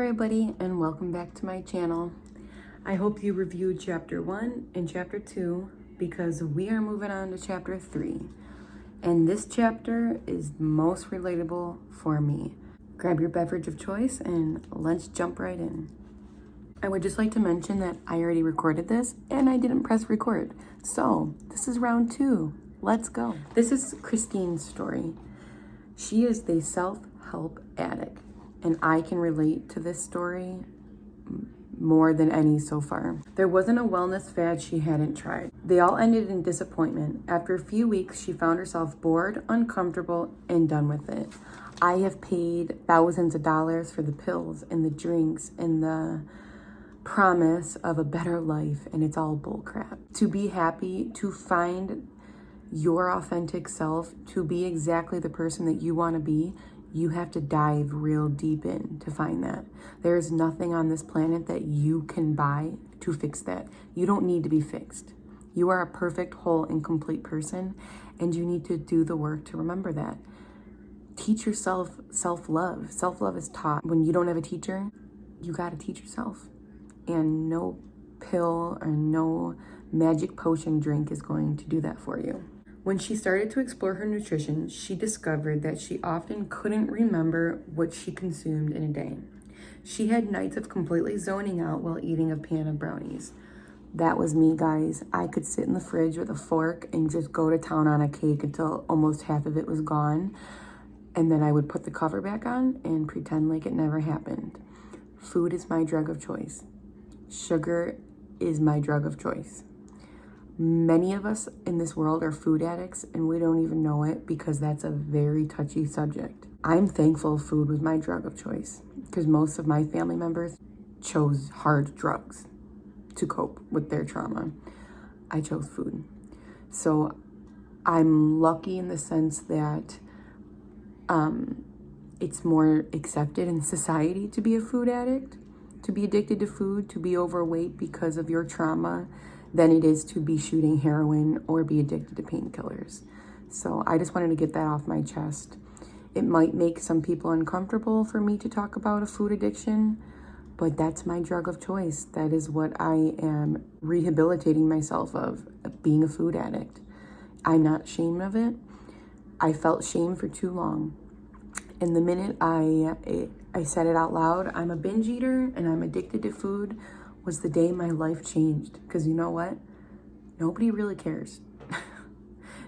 everybody, and welcome back to my channel. I hope you reviewed chapter 1 and chapter 2 because we are moving on to chapter 3. And this chapter is most relatable for me. Grab your beverage of choice and let's jump right in. I would just like to mention that I already recorded this and I didn't press record. So this is round 2. Let's go. This is Christine's story. She is the self-help addict. And I can relate to this story more than any so far. There wasn't a wellness fad she hadn't tried. They all ended in disappointment. After a few weeks, she found herself bored, uncomfortable, and done with it. I have paid thousands of dollars for the pills and the drinks and the promise of a better life, and it's all bullcrap. To be happy, to find your authentic self, to be exactly the person that you want to be, you have to dive real deep in to find that. There is nothing on this planet that you can buy to fix that. You don't need to be fixed. You are a perfect, whole, and complete person, and you need to do the work to remember that. Teach yourself self-love. Self-love is taught. When you don't have a teacher, you got to teach yourself. And no pill or no magic potion drink is going to do that for you. When she started to explore her nutrition, she discovered that she often couldn't remember what she consumed in a day. She had nights of completely zoning out while eating a pan of brownies. That was me, guys. I could sit in the fridge with a fork and just go to town on a cake until almost half of it was gone. And then I would put the cover back on and pretend like it never happened. Food is my drug of choice. Sugar is my drug of choice. Many of us in this world are food addicts and we don't even know it because that's a very touchy subject. I'm thankful food was my drug of choice because most of my family members chose hard drugs to cope with their trauma. I chose food. So I'm lucky in the sense that it's more accepted in society to be a food addict, to be addicted to food, to be overweight because of your trauma, than it is to be shooting heroin or be addicted to painkillers. So I just wanted to get that off my chest. It might make some people uncomfortable for me to talk about a food addiction, but that's my drug of choice. That is what I am rehabilitating myself of, being a food addict. I'm not ashamed of it. I felt shame for too long. And the minute I said it out loud, I'm a binge eater and I'm addicted to food, was the day my life changed. Because you know what? Nobody really cares.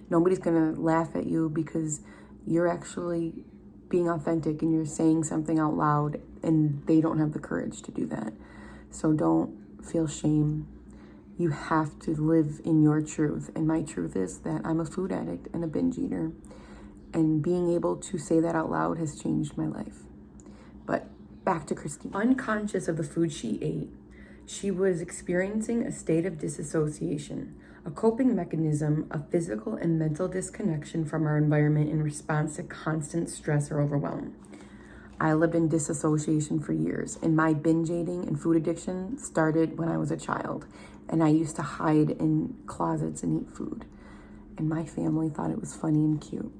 Nobody's gonna laugh at you because you're actually being authentic and you're saying something out loud and they don't have the courage to do that. So don't feel shame. You have to live in your truth. And my truth is that I'm a food addict and a binge eater. And being able to say that out loud has changed my life. But back to Christine. Unconscious of the food she ate, she was experiencing a state of disassociation, a coping mechanism of physical and mental disconnection from our environment in response to constant stress or overwhelm. I lived in disassociation for years, and my binge eating and food addiction started when I was a child, and I used to hide in closets and eat food. And my family thought it was funny and cute.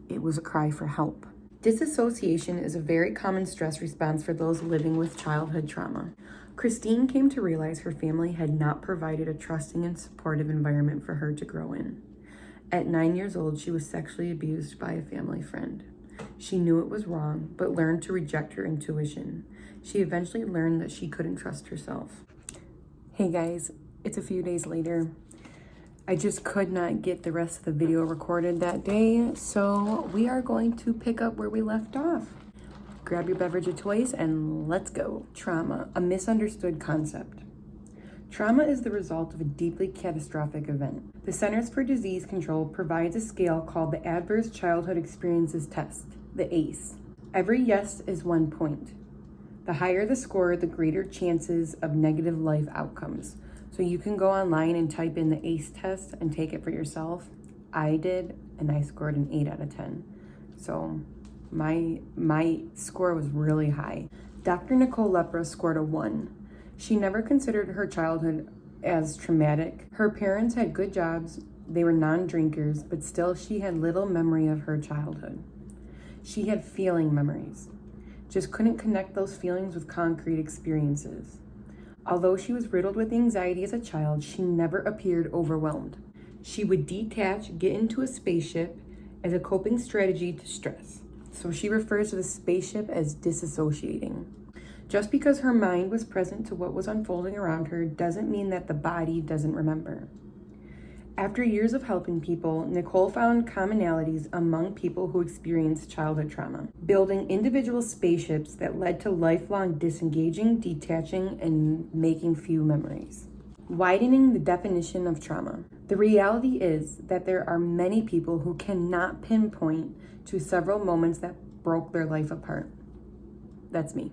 It was a cry for help. Disassociation is a very common stress response for those living with childhood trauma. Christine came to realize her family had not provided a trusting and supportive environment for her to grow in. At 9 years old, she was sexually abused by a family friend. She knew it was wrong, but learned to reject her intuition. She eventually learned that she couldn't trust herself. Hey guys, it's a few days later. I just could not get the rest of the video recorded that day, so we are going to pick up where we left off. Grab your beverage of choice and let's go. Trauma, a misunderstood concept. Trauma is the result of a deeply catastrophic event. The Centers for Disease Control provides a scale called the Adverse Childhood Experiences Test, the ACE. Every yes is 1 point. The higher the score, the greater chances of negative life outcomes. So you can go online and type in the ACE test and take it for yourself. I did, and I scored an 8 out of 10. So my score was really high. Dr. Nicole Lepra scored a 1. She never considered her childhood as traumatic. Her parents had good jobs, they were non-drinkers, but still she had little memory of her childhood. She had feeling memories. just couldn't connect those feelings with concrete experiences. Although she was riddled with anxiety as a child, she never appeared overwhelmed. She would detach, get into a spaceship as a coping strategy to stress. So she refers to the spaceship as disassociating. Just because her mind was present to what was unfolding around her doesn't mean that the body doesn't remember. After years of helping people, Nicole found commonalities among people who experienced childhood trauma, building individual spaceships that led to lifelong disengaging, detaching, and making few memories. Widening the definition of trauma. The reality is that there are many people who cannot pinpoint to several moments that broke their life apart. That's me.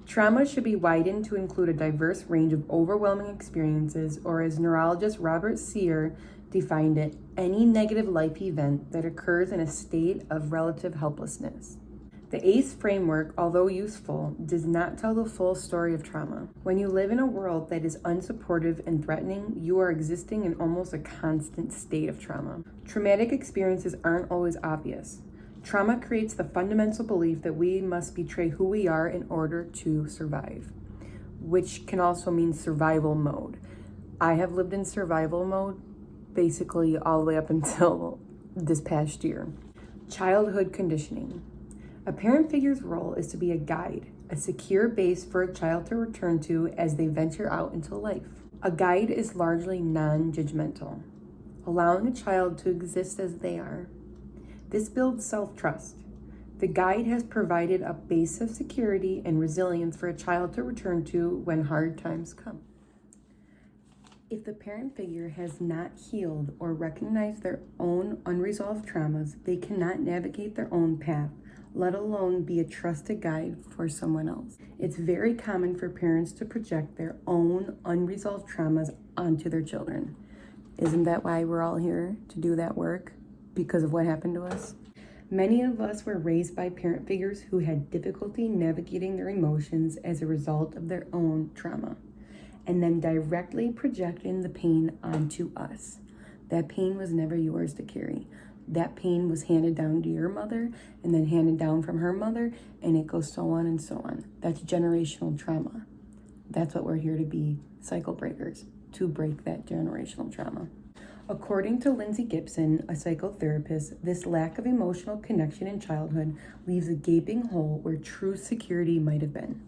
Trauma should be widened to include a diverse range of overwhelming experiences, or as neurologist Robert Sear defined it, any negative life event that occurs in a state of relative helplessness. The ACE framework, although useful, does not tell the full story of trauma. When you live in a world that is unsupportive and threatening, you are existing in almost a constant state of trauma. Traumatic experiences aren't always obvious. Trauma creates the fundamental belief that we must betray who we are in order to survive, which can also mean survival mode. I have lived in survival mode basically all the way up until this past year. Childhood conditioning. A parent figure's role is to be a guide, a secure base for a child to return to as they venture out into life. A guide is largely non-judgmental, allowing a child to exist as they are. This builds self-trust. The guide has provided a base of security and resilience for a child to return to when hard times come. If the parent figure has not healed or recognized their own unresolved traumas, they cannot navigate their own path, let alone be a trusted guide for someone else. It's very common for parents to project their own unresolved traumas onto their children. Isn't that why we're all here, to do that work? Because of what happened to us? Many of us were raised by parent figures who had difficulty navigating their emotions as a result of their own trauma, and then directly projecting the pain onto us. That pain was never yours to carry. That pain was handed down to your mother and then handed down from her mother, and it goes so on and so on. That's generational trauma. That's what we're here to be, cycle breakers, to break that generational trauma. According to Lindsay Gibson, a psychotherapist, this lack of emotional connection in childhood leaves a gaping hole where true security might have been.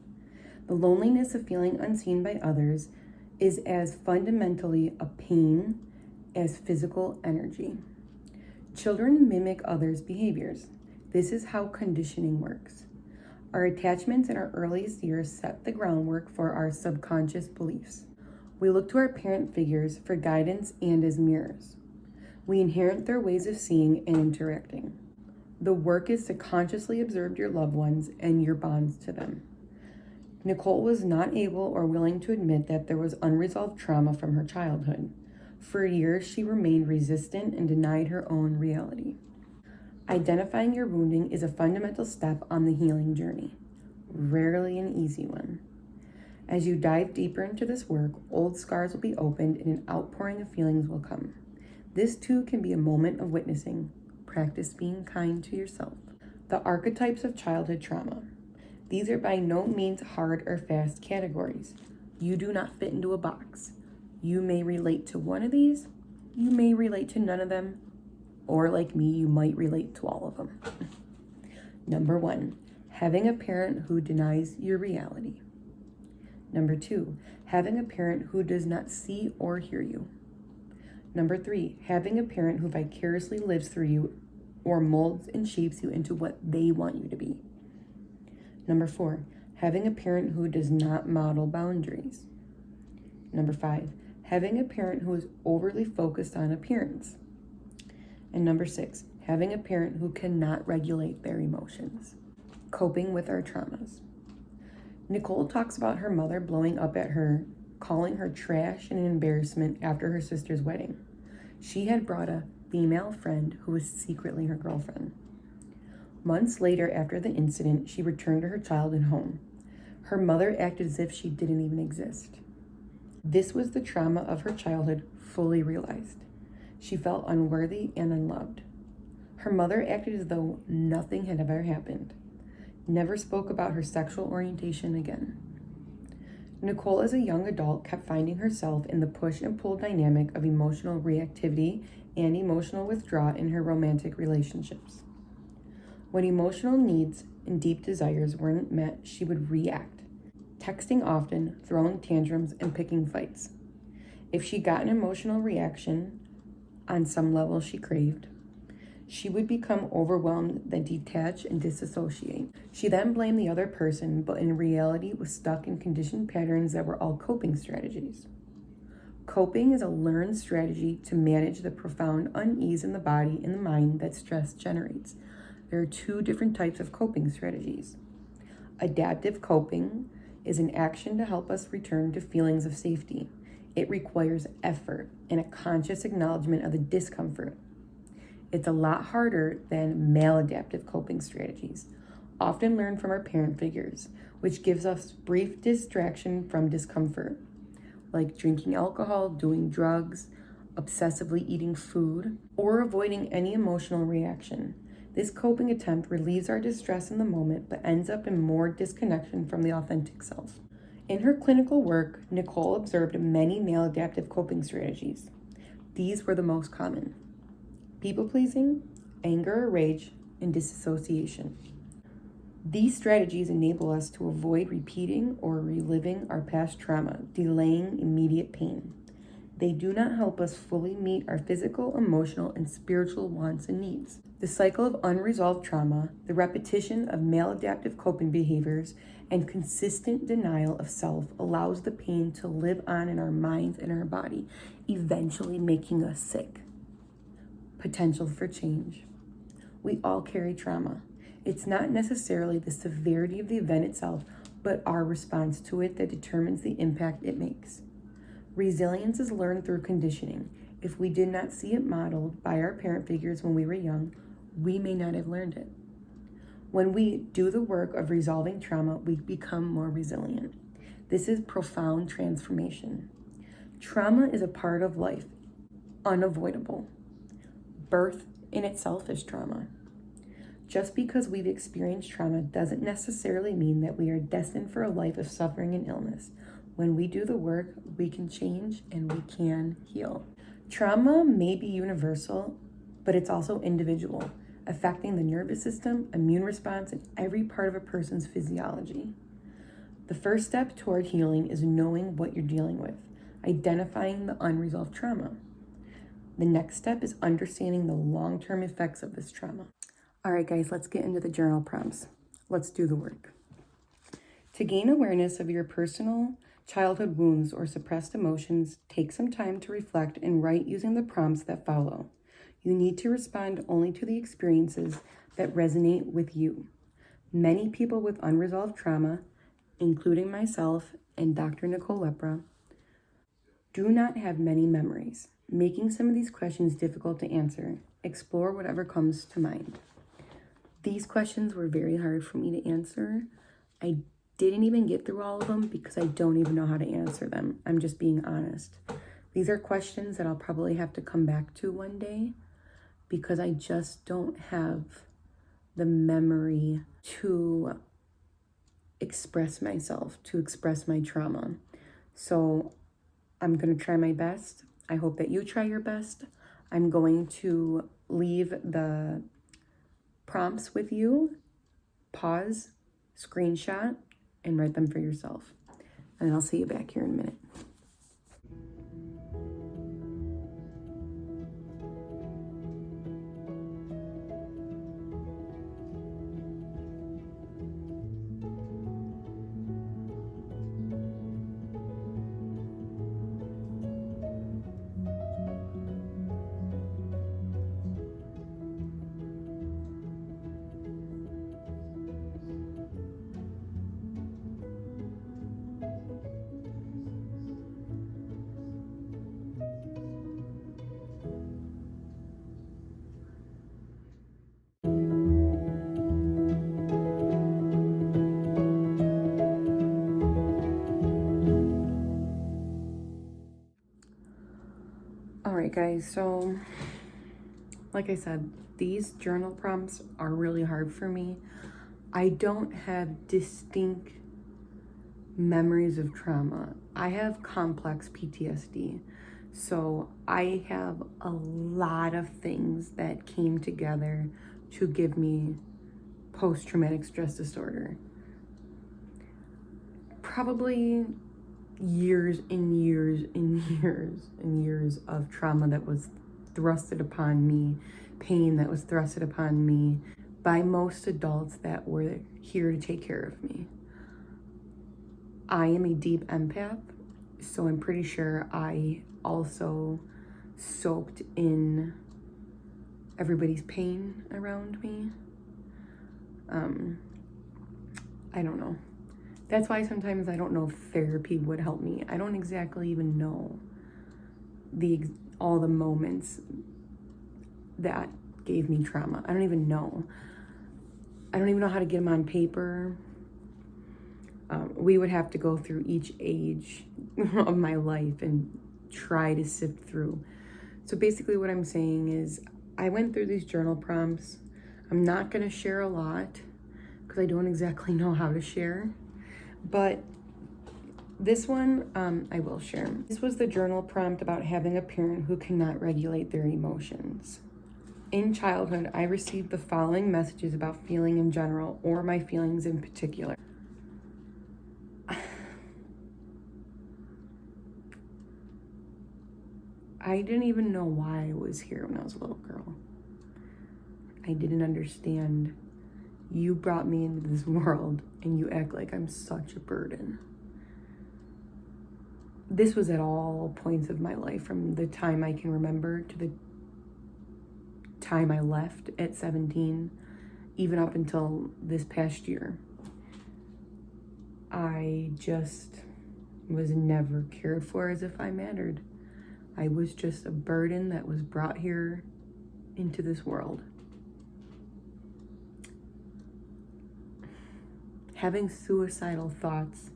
The loneliness of feeling unseen by others is as fundamentally a pain as physical energy. Children mimic others' behaviors. This is how conditioning works. Our attachments in our earliest years set the groundwork for our subconscious beliefs. We look to our parent figures for guidance and as mirrors. We inherit their ways of seeing and interacting. The work is to consciously observe your loved ones and your bonds to them. Nicole was not able or willing to admit that there was unresolved trauma from her childhood. For years, she remained resistant and denied her own reality. Identifying your wounding is a fundamental step on the healing journey, rarely an easy one. As you dive deeper into this work, old scars will be opened and an outpouring of feelings will come. This too can be a moment of witnessing. Practice being kind to yourself. The archetypes of childhood trauma. These are by no means hard or fast categories. You do not fit into a box. You may relate to one of these, you may relate to none of them, or like me, you might relate to all of them. Number 1, having a parent who denies your reality. Number 2, having a parent who does not see or hear you. Number 3, having a parent who vicariously lives through you or molds and shapes you into what they want you to be. Number 4, having a parent who does not model boundaries. Number 5, having a parent who is overly focused on appearance. And number 6, having a parent who cannot regulate their emotions. Coping with our traumas. Nicole talks about her mother blowing up at her, calling her trash and an embarrassment after her sister's wedding. She had brought a female friend who was secretly her girlfriend. Months later, after the incident, she returned to her childhood home. Her mother acted as if she didn't even exist. This was the trauma of her childhood fully realized. She felt unworthy and unloved. Her mother acted as though nothing had ever happened. never spoke about her sexual orientation again. Nicole, as a young adult, kept finding herself in the push and pull dynamic of emotional reactivity and emotional withdrawal in her romantic relationships. When emotional needs and deep desires weren't met, she would react, texting often, throwing tantrums, and picking fights. If she got an emotional reaction on some level she craved, she would become overwhelmed, then detach and disassociate. She then blamed the other person, but in reality was stuck in conditioned patterns that were all coping strategies. Coping is a learned strategy to manage the profound unease in the body and the mind that stress generates. There are two different types of coping strategies. Adaptive coping is an action to help us return to feelings of safety. It requires effort and a conscious acknowledgement of the discomfort. It's a lot harder than maladaptive coping strategies, often learned from our parent figures, which gives us brief distraction from discomfort, like drinking alcohol, doing drugs, obsessively eating food, or avoiding any emotional reaction. This coping attempt relieves our distress in the moment, but ends up in more disconnection from the authentic self. In her clinical work, Nicole observed many maladaptive coping strategies. These were the most common: people-pleasing, anger or rage, and disassociation. These strategies enable us to avoid repeating or reliving our past trauma, delaying immediate pain. They do not help us fully meet our physical, emotional, and spiritual wants and needs. The cycle of unresolved trauma, the repetition of maladaptive coping behaviors, and consistent denial of self allows the pain to live on in our minds and our body, eventually making us sick. Potential for change. We all carry trauma. It's not necessarily the severity of the event itself, but our response to it that determines the impact it makes. Resilience is learned through conditioning. If we did not see it modeled by our parent figures when we were young, we may not have learned it. When we do the work of resolving trauma, we become more resilient. This is profound transformation. Trauma is a part of life, unavoidable. Birth in itself is trauma. Just because we've experienced trauma doesn't necessarily mean that we are destined for a life of suffering and illness. When we do the work, we can change and we can heal. Trauma may be universal, but it's also individual, affecting the nervous system, immune response, and every part of a person's physiology. The first step toward healing is knowing what you're dealing with, identifying the unresolved trauma. The next step is understanding the long-term effects of this trauma. All right, guys, let's get into the journal prompts. Let's do the work. To gain awareness of your personal childhood wounds or suppressed emotions, take some time to reflect and write using the prompts that follow. You need to respond only to the experiences that resonate with you. Many people with unresolved trauma, including myself and Dr. Nicole Lepra, do not have many memories, making some of these questions difficult to answer. Explore whatever comes to mind. These questions were very hard for me to answer. I didn't even get through all of them because I don't even know how to answer them. I'm just being honest. These are questions that I'll probably have to come back to one day because I just don't have the memory to express myself, to express my trauma. So I'm going to try my best. I hope that you try your best. I'm going to leave the prompts with you. Pause, screenshot, and write them for yourself. And I'll see you back here in a minute. All right, guys, so like I said, these journal prompts are really hard for me. I don't have distinct memories of trauma. I have complex PTSD. So I have a lot of things that came together to give me post-traumatic stress disorder. Probably years and years and years and years of trauma that was thrusted upon me, pain that was thrusted upon me by most adults that were here to take care of me. I am a deep empath, so I'm pretty sure I also soaked in everybody's pain around me. I don't know. That's why sometimes I don't know if therapy would help me. I don't exactly even know all the moments that gave me trauma. I don't even know. I don't even know how to get them on paper. We would have to go through each age of my life and try to sift through. So basically what I'm saying is I went through these journal prompts. I'm not going to share a lot because I don't exactly know how to share. But this one, I will share. This was the journal prompt about having a parent who cannot regulate their emotions. In childhood, I received the following messages about feeling in general or my feelings in particular. I didn't even know why I was here when I was a little girl. I didn't understand. You brought me into this world and you act like I'm such a burden. This was at all points of my life, from the time I can remember to the time I left at 17, even up until this past year. I just was never cared for as if I mattered. I was just a burden that was brought here into this world. Having suicidal thoughts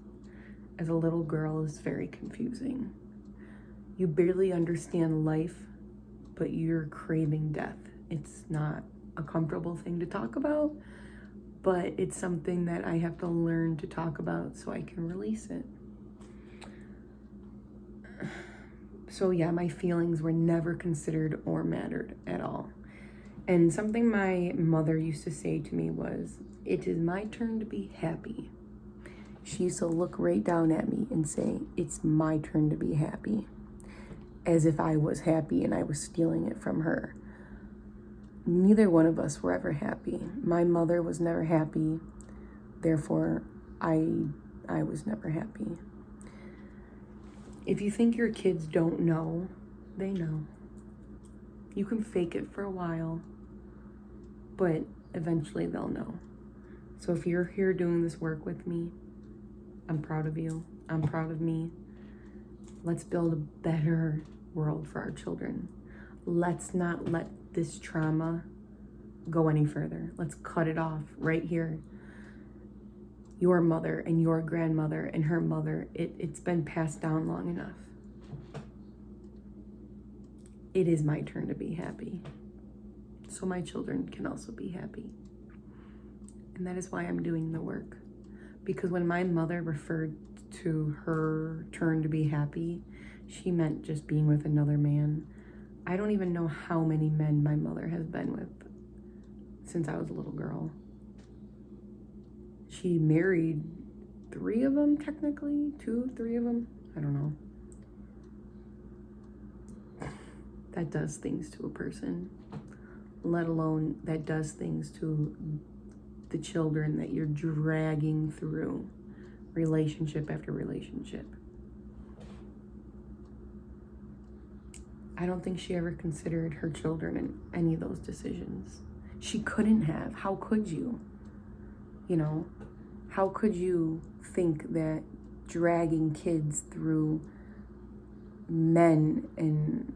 as a little girl is very confusing. You barely understand life, but you're craving death. It's not a comfortable thing to talk about, but it's something that I have to learn to talk about so I can release it. So yeah, my feelings were never considered or mattered at all. And something my mother used to say to me was, "It is my turn to be happy." She used to look right down at me and say, "It's my turn to be happy," as if I was happy and I was stealing it from her. Neither one of us were ever happy. My mother was never happy, therefore I was never happy. If you think your kids don't know, they know. You can fake it for a while, but eventually they'll know. So if you're here doing this work with me, I'm proud of you. I'm proud of me. Let's build a better world for our children. Let's not let this trauma go any further. Let's cut it off right here. Your mother and your grandmother and her mother, it's been passed down long enough. It is my turn to be happy, so my children can also be happy. And that is why I'm doing the work. Because when my mother referred to her turn to be happy, she meant just being with another man. I don't even know how many men my mother has been with since I was a little girl. She married 3 of them, technically, 2, 3 of them. I don't know. That does things to a person, let alone that does things to the children that you're dragging through relationship after relationship. I don't think she ever considered her children in any of those decisions. She couldn't have. How could you? You know, how could you think that dragging kids through men and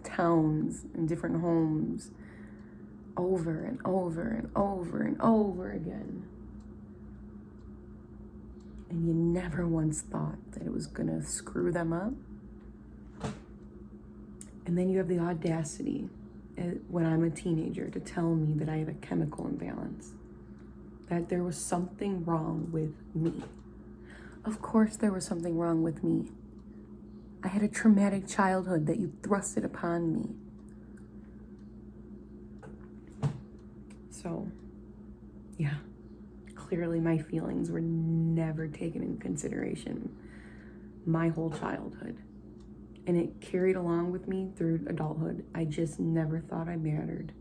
towns and different homes over and over and over and over again, and you never once thought that it was gonna screw them up? And then you have the audacity when I'm a teenager to tell me that I have a chemical imbalance. that there was something wrong with me. Of course there was something wrong with me. I had a traumatic childhood that you thrusted upon me. So, yeah, clearly my feelings were never taken into consideration my whole childhood. And it carried along with me through adulthood. I just never thought I mattered.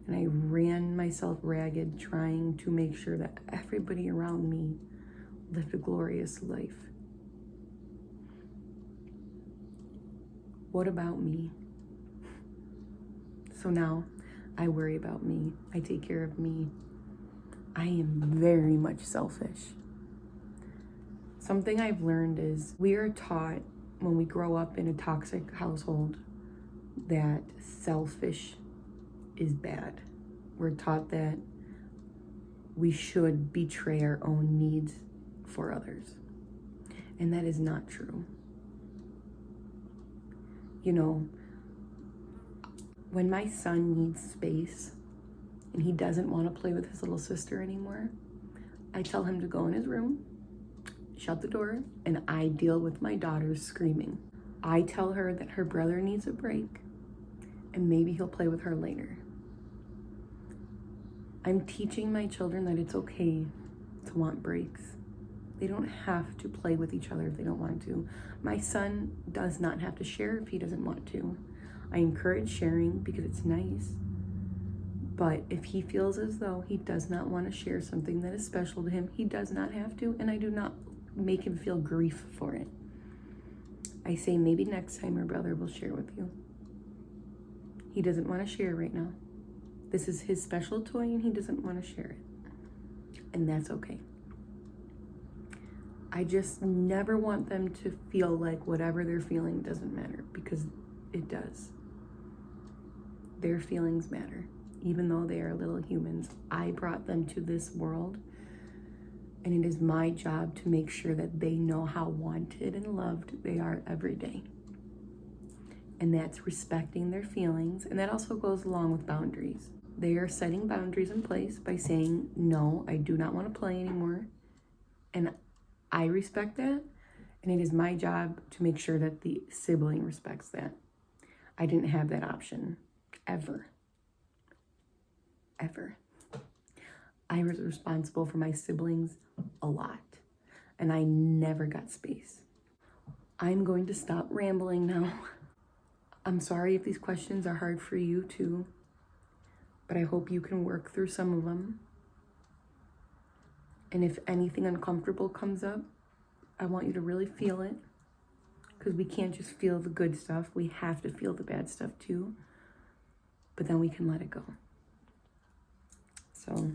And I ran myself ragged trying to make sure that everybody around me lived a glorious life. What about me? So now I worry about me. I take care of me. I am very much selfish. Something I've learned is we are taught when we grow up in a toxic household that selfish is bad. We're taught that we should betray our own needs for others. And that is not true. You know, when my son needs space and he doesn't want to play with his little sister anymore, I tell him to go in his room, shut the door, and I deal with my daughter's screaming. I tell her that her brother needs a break and maybe he'll play with her later. I'm teaching my children that it's okay to want breaks. They don't have to play with each other if they don't want to. My son does not have to share if he doesn't want to. I encourage sharing because it's nice. But if he feels as though he does not want to share something that is special to him, he does not have to, and I do not make him feel grief for it. I say maybe next time your brother will share with you. He doesn't want to share right now. This is his special toy and he doesn't want to share it. And that's okay. I just never want them to feel like whatever they're feeling doesn't matter, because it does. Their feelings matter, even though they are little humans. I brought them to this world, and it is my job to make sure that they know how wanted and loved they are every day. And that's respecting their feelings, and that also goes along with boundaries. They are setting boundaries in place by saying, no, I do not want to play anymore. And I respect that, and it is my job to make sure that the sibling respects that. I didn't have that option, ever. Ever. I was responsible for my siblings a lot, and I never got space. I'm going to stop rambling now. I'm sorry if these questions are hard for you too, but I hope you can work through some of them. And if anything uncomfortable comes up, I want you to really feel it, because we can't just feel the good stuff. We have to feel the bad stuff too, but then we can let it go. So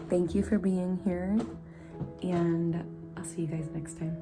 thank you for being here, and I'll see you guys next time.